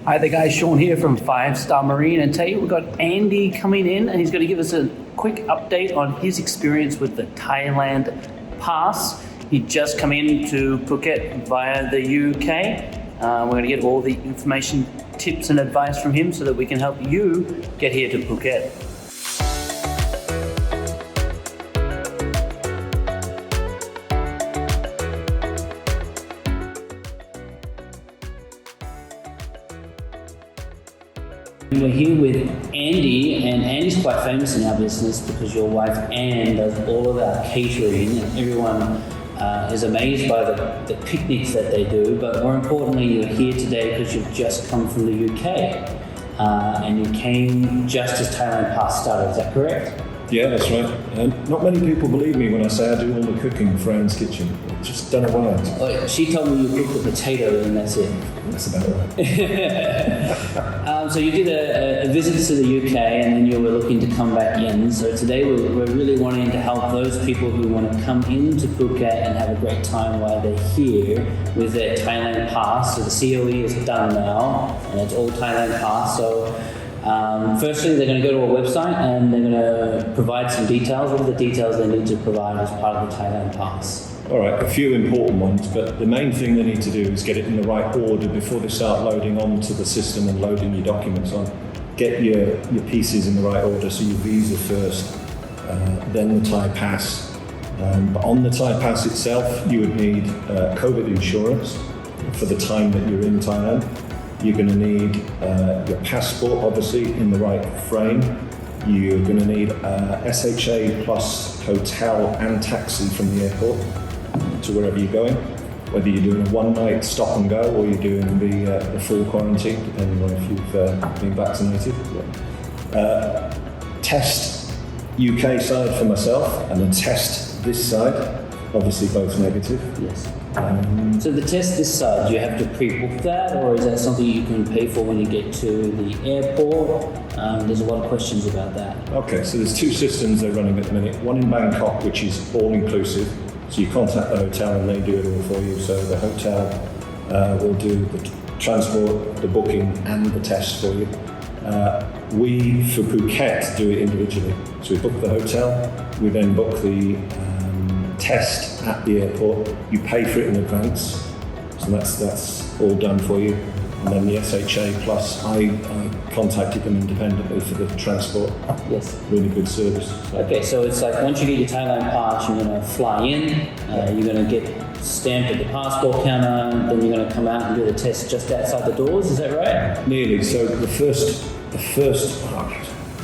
Hi there guys, Sean here from 5-Star Marine, and today we've got Andy coming in and he's going to give us a quick update on his experience with the Thailand Pass. He just come in to Phuket via the UK. We're going to get all the information, tips and advice from him so that we can help you get here to Phuket. We're here with Andy, and Andy's quite famous in our business because your wife Anne does all of our catering, and everyone is amazed by the picnics that they do. But more importantly, you're here today because you've just come from the UK, and you came just as Thailand Pass started. Is that correct? Yeah, that's right. And not many people believe me when I say I do all the cooking for Anne's kitchen. I just don't know why. Oh, she told me you cooked the potato and that's it. That's about right. So you did a visit to the UK and then you were looking to come back in. So today we're really wanting to help those people who want to come into Phuket and have a great time while they're here with their Thailand Pass. So the COE is done now and it's all Thailand Pass. So firstly, they're going to go to a website and they're going to provide some details, all the details they need to provide as part of the Thailand Pass. All right, a few important ones, but the main thing they need to do is get it in the right order before they start loading onto the system and loading your documents on. Get your pieces in the right order, so your visa first, then the Thai Pass. But on the Thai Pass itself, you would need COVID insurance for the time that you're in Thailand. You're going to need your passport, obviously, in the right frame. You're going to need SHA plus hotel and taxi from the airport to wherever you're going, whether you're doing a one-night stop and go or you're doing the full quarantine, depending on if you've been vaccinated. Test UK side for myself and the test this side, obviously both negative. Yes. So the test this side, do you have to pre-book that, or is that something you can pay for when you get to the airport? There's a lot of questions about that. Okay, so there's two systems they're running at the minute. One in Bangkok, which is all-inclusive. So you contact the hotel and they do it all for you. So the hotel will do the transport, the booking and the test for you. We, for Phuket, do it individually. So we book the hotel, we then book the test at the airport. You pay for it in advance. So that's all done for you. And then the SHA plus, I contacted them independently for the transport. Yes. Really good service. So. Okay, so it's like once you get your Thailand Pass, you're going to fly in, you're going to get stamped at the passport counter, then you're going to come out and do the test just outside the doors, is that right? Nearly. So the first,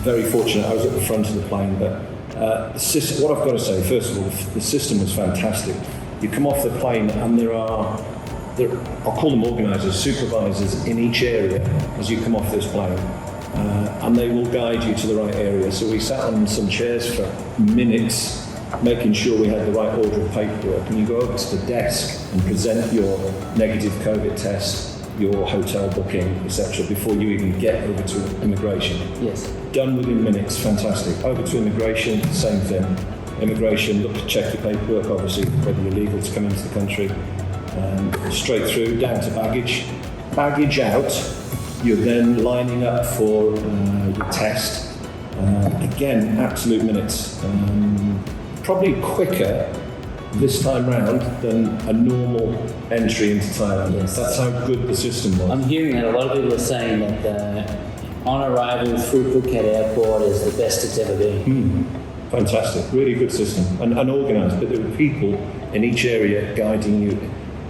very fortunate, I was at the front of the plane, but the system, what I've got to say, first of all, the system was fantastic. You come off the plane and there are, I'll call them organisers, supervisors in each area as you come off this plane, and they will guide you to the right area. So we sat on some chairs for minutes, making sure we had the right order of paperwork, and you go over to the desk and present your negative COVID test, your hotel booking, etc., before you even get over to immigration. Yes. Done within minutes, fantastic. Over to immigration, same thing. Immigration, look to check your paperwork, obviously, whether you're legal to come into the country. Straight through, down to baggage. Baggage out, you're then lining up for your test. Again, absolute minutes. Probably quicker this time round than a normal entry into Thailand. Yes. That's how good the system was. I'm hearing that a lot of people are saying that on arrival through Phuket Airport is the best it's ever been. Fantastic, really good system and organised, but there were people in each area guiding you.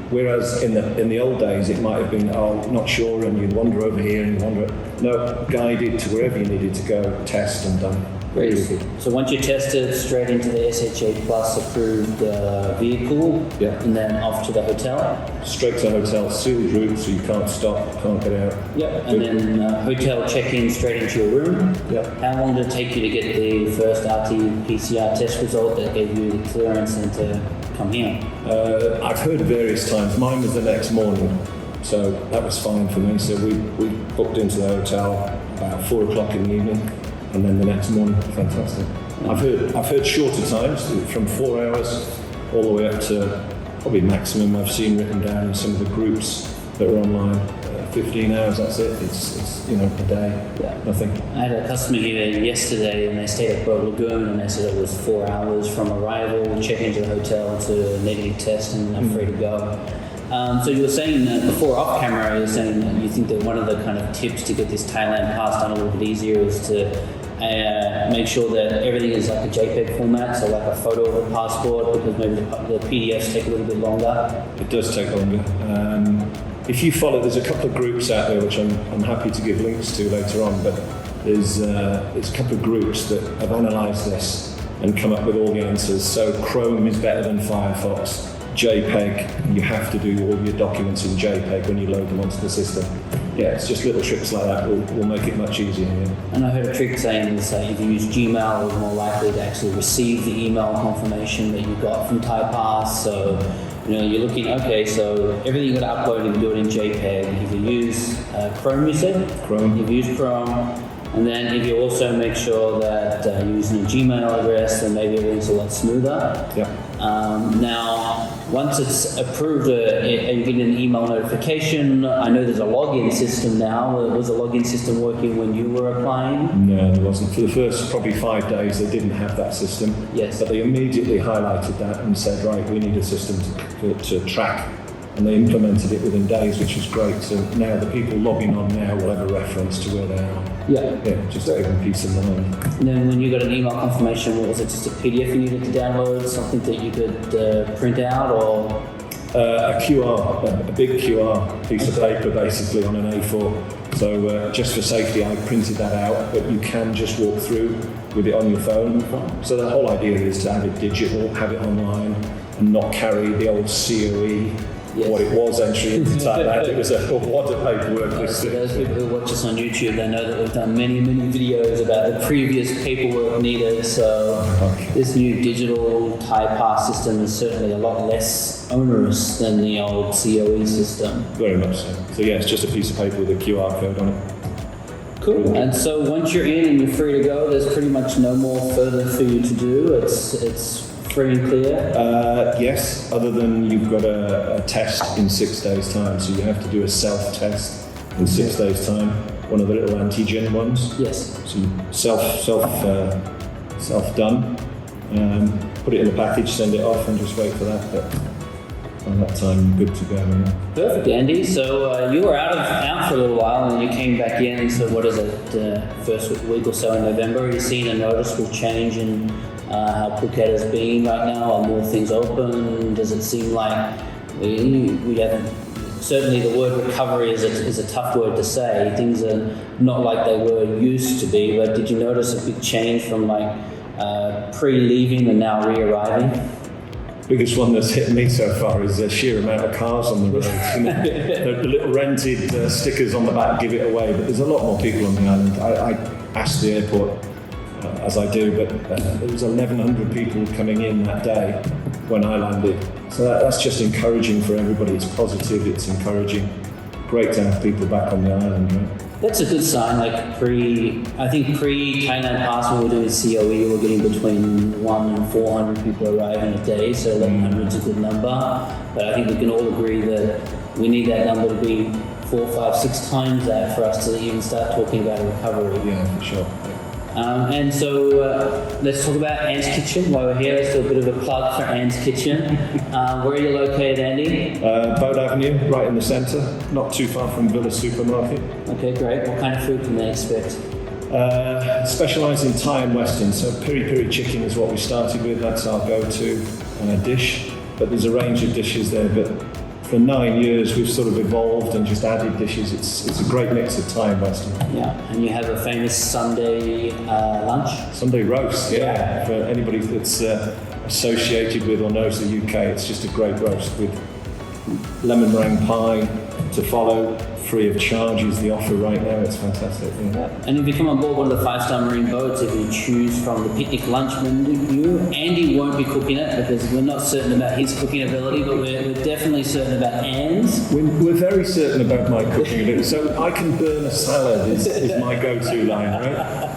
Whereas in the old days, it might have been, not sure, and you'd wander over here and wander. No, guided to wherever you needed to go, test and done. Great. So once you're tested, straight into the SHA Plus approved vehicle, and then off to the hotel. Straight to the hotel, sealed route, so you can't stop, can't get out. Yep. And then hotel check-in straight into your room. Yep. How long did it take you to get the first RT-PCR test result that gave you the clearance and to come here? I've heard various times. Mine was the next morning, so that was fine for me. So we booked into the hotel about 4 o'clock in the evening, and then the next morning, fantastic. I've heard shorter times, from 4 hours all the way up to probably maximum I've seen written down in some of the groups that are online, 15 hours, that's it. It's you know, a day, Yeah. nothing. I had a customer here yesterday and they stayed at Boat Lagoon and they said it was 4 hours from arrival, check into the hotel to negative test and I'm free to go. So you were saying that before off camera, you were saying that you think that one of the kind of tips to get this Thailand Pass done a little bit easier is to make sure that everything is like a JPEG format, so like a photo of a passport, because maybe the PDFs take a little bit longer. It does take longer. If you follow, there's a couple of groups out there which I'm happy to give links to later on, but there's a couple of groups that have analysed this and come up with all the answers. So Chrome is better than Firefox. JPEG, you have to do all your documents in JPEG when you load them onto the system. Yeah, it's just little tricks like that will make it much easier. Yeah. And I heard a trick saying is that if you use Gmail, you're more likely to actually receive the email confirmation that you got from Thai Pass. So, you know, you're looking, okay, so everything you got to upload, you can do it in JPEG. If you use Chrome, you said? Chrome. If you use Chrome, and then if you also make sure that you're using a Gmail address, then maybe everything's a lot smoother. Yeah. Now, once it's approved, are you getting an email notification? I know there's a login system now. Was the login system working when you were applying? No, there wasn't. For the first probably 5 days, they didn't have that system. Yes. But they immediately highlighted that and said, right, we need a system to track. And they implemented it within days, which was great. So now the people logging on now will have a reference to where they are. Yeah. Yeah, just to give them peace of mind. And then when you got an email confirmation, what was it, just a PDF you needed to download, something that you could print out, or? A QR, a big QR piece of paper basically on an A4. So just for safety, I printed that out, but you can just walk through with it on your phone. So the whole idea is to have it digital, have it online, and not carry the old COE. Yes. What it was entry into Thailand. It was a lot of paperwork. For those people who watch us on YouTube, they know that we've done many videos about the previous paperwork needed. So this new digital Thai Pass system is certainly a lot less onerous than the old COE system. Very much so. So yeah, it's just a piece of paper with a QR code on it. Cool. And so once you're in and you're free to go, there's pretty much no more further for you to do. It's free and clear? Yes, other than you've got a test in 6 days' time, so you have to do a self-test in 6 days' time, one of the little antigen ones. Yes. So you self done, put it in a package, send it off, and just wait for that. But on that time, good to go. Yeah. Perfect, Andy. So you were out for a little while, and you came back in. So what is it? First week or so in November. Are you seeing a noticeable change in how Phuket has been right now? Are more things open? Does it seem like we haven't? Certainly, the word recovery is a tough word to say. Things are not like they were used to be. But did you notice a big change from like pre-leaving and now re-arriving? Biggest one that's hit me so far is the sheer amount of cars on the roads. You know, the little rented stickers on the back give it away, but there's a lot more people on the island. I asked the airport, as I do, but there was 1,100 people coming in that day when I landed. So that's just encouraging for everybody. It's positive, it's encouraging. Great to have people back on the island, right? That's a good sign. Like pre-Thailand Pass, when we were doing COE, we were getting between 100 and 400 people arriving a day, so 1,100 is a good number. But I think we can all agree that we need that number to be 4, 5, 6 times that for us to even start talking about a recovery. Yeah, for sure. And so let's talk about Ant's Kitchen while we're here. Let's do a bit of a plug for Ant's Kitchen. Where are you located, Andy? Boat Avenue, right in the centre, not too far from Villa Supermarket. Okay, great. What kind of food can they expect? Specialise in Thai and Western, so piri chicken is what we started with. That's our go-to dish, but there's a range of dishes there. But for 9 years, we've sort of evolved and just added dishes. It's a great mix of Thai and Western. Yeah, and you have a famous Sunday lunch? Sunday roast, yeah. For anybody that's associated with or knows the UK, it's just a great roast with lemon meringue pie to follow. Free of charge is the offer right now. It's fantastic. Yeah. And if you come on board one of the 5-star marine boats, if you choose from the picnic lunch menu, Andy won't be cooking it because we're not certain about his cooking ability, but we're definitely certain about Anne's. We're very certain about my cooking ability. So I can burn a salad is my go-to line, right?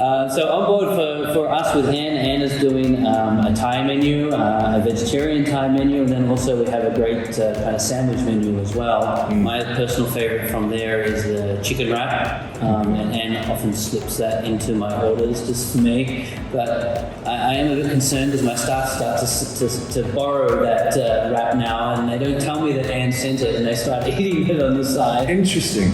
So on board for us with Anne. Anne is doing a Thai menu, a vegetarian Thai menu, and then also we have a great kind of sandwich menu as well. My personal favorite from there is the chicken wrap, and Anne often slips that into my orders just for me. But I am a bit concerned as my staff start to borrow that wrap now, and they don't tell me that Anne sent it, and they start eating it on the side. Interesting.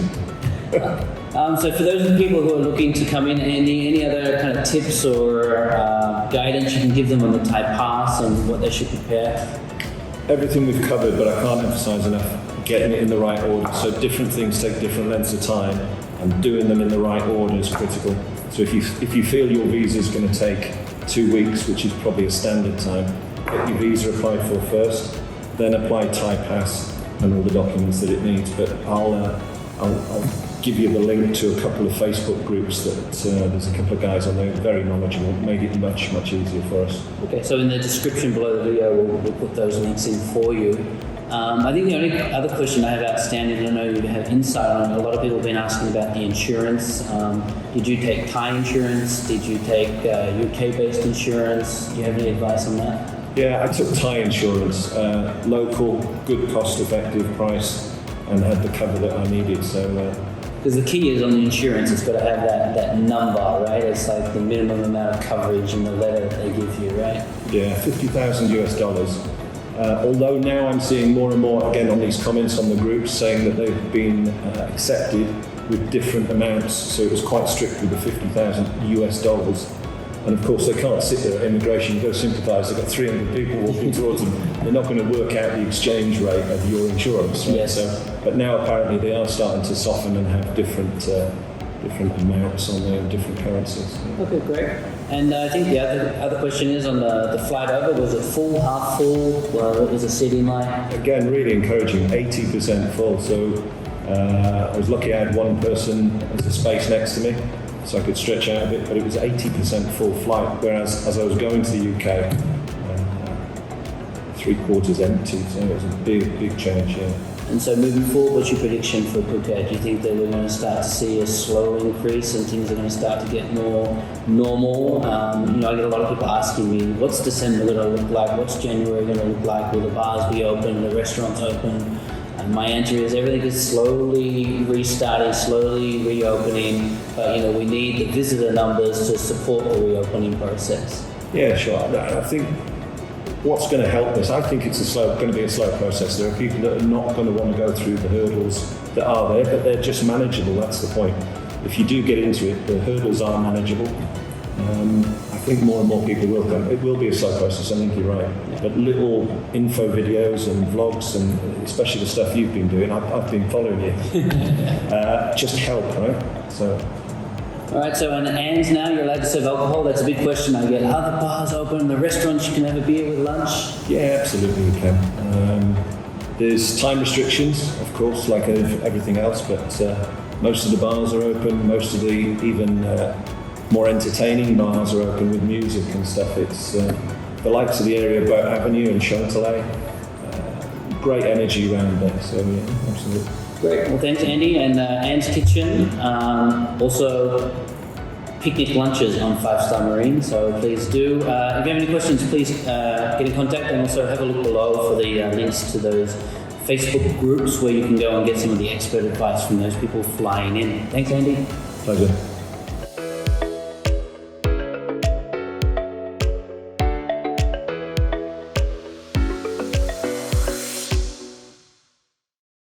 So for those people who are looking to come in, Andy, any other kind of tips or guidance you can give them on the Thai Pass and what they should prepare? Everything we've covered, but I can't emphasize enough getting it in the right order. So different things take different lengths of time, and doing them in the right order is critical. So if you feel your visa is going to take 2 weeks, which is probably a standard time, get your visa applied for first, then apply Thai Pass and all the documents that it needs. But I'll give you the link to a couple of Facebook groups that there's a couple of guys on there very knowledgeable, made it much easier for us. Okay, so in the description below the video we'll put those links in for you. I think the only other question I have outstanding, I know you have insight on, a lot of people have been asking about the insurance. Did you take Thai insurance? Did you take UK-based insurance? Do you have any advice on that? Yeah, I took Thai insurance, local, good cost-effective price, and had the cover that I needed. So. Because the key is on the insurance, it's got to have that number, right? It's like the minimum amount of coverage in the letter that they give you, right? Yeah, $50,000. Although now I'm seeing more and more, again, on these comments on the groups, saying that they've been accepted with different amounts. So it was quite strict with the $50,000. And of course, they can't sit there at immigration, go Simplified, they've got 300 people walking towards them. They're not going to work out the exchange rate of your insurance. Right? Yes. But now apparently they are starting to soften and have different amounts on there, different currencies. Okay, great. And I think the other question is on the flight over, was it full, half full? What was the seating like? Again, really encouraging, 80% full. So I was lucky I had one person as a space next to me, so I could stretch out a bit, but it was 80% full flight, whereas as I was going to the UK, 3/4 empty, so it was a big change, yeah. And so moving forward, what's your prediction for Phuket? Do you think that we're going to start to see a slow increase and things are going to start to get more normal? I get a lot of people asking me, what's December going to look like? What's January going to look like? Will the bars be open? The restaurants open? And my answer is everything is slowly restarting, slowly reopening, but we need the visitor numbers to support the reopening process. Yeah, sure. I think what's going to help this, I think it's going to be a slow process. There are people that are not going to want to go through the hurdles that are there, but they're just manageable, that's the point. If you do get into it, the hurdles are manageable. I think more and more people will come. It will be a slow process, I think you're right. Yeah. But little info videos and vlogs, and especially the stuff you've been doing, I've been following you, just help, right? So. All right, so in Anne's now, you're allowed to serve alcohol. That's a big question I get. Are the bars open? The restaurants, you can have a beer with lunch? Yeah, absolutely you can. There's time restrictions, of course, like everything else, but most of the bars are open. Most of the even more entertaining bars are open with music and stuff. It's the likes of the area of Boat Avenue and Chantilly. Great energy around there, so yeah, absolutely. Great. Well, thanks, Andy. And Anne's Kitchen, also picnic lunches on 5-Star Marine. So please do. If you have any questions, please get in contact, and also have a look below for the links to those Facebook groups where you can go and get some of the expert advice from those people flying in. Thanks, Andy. Pleasure.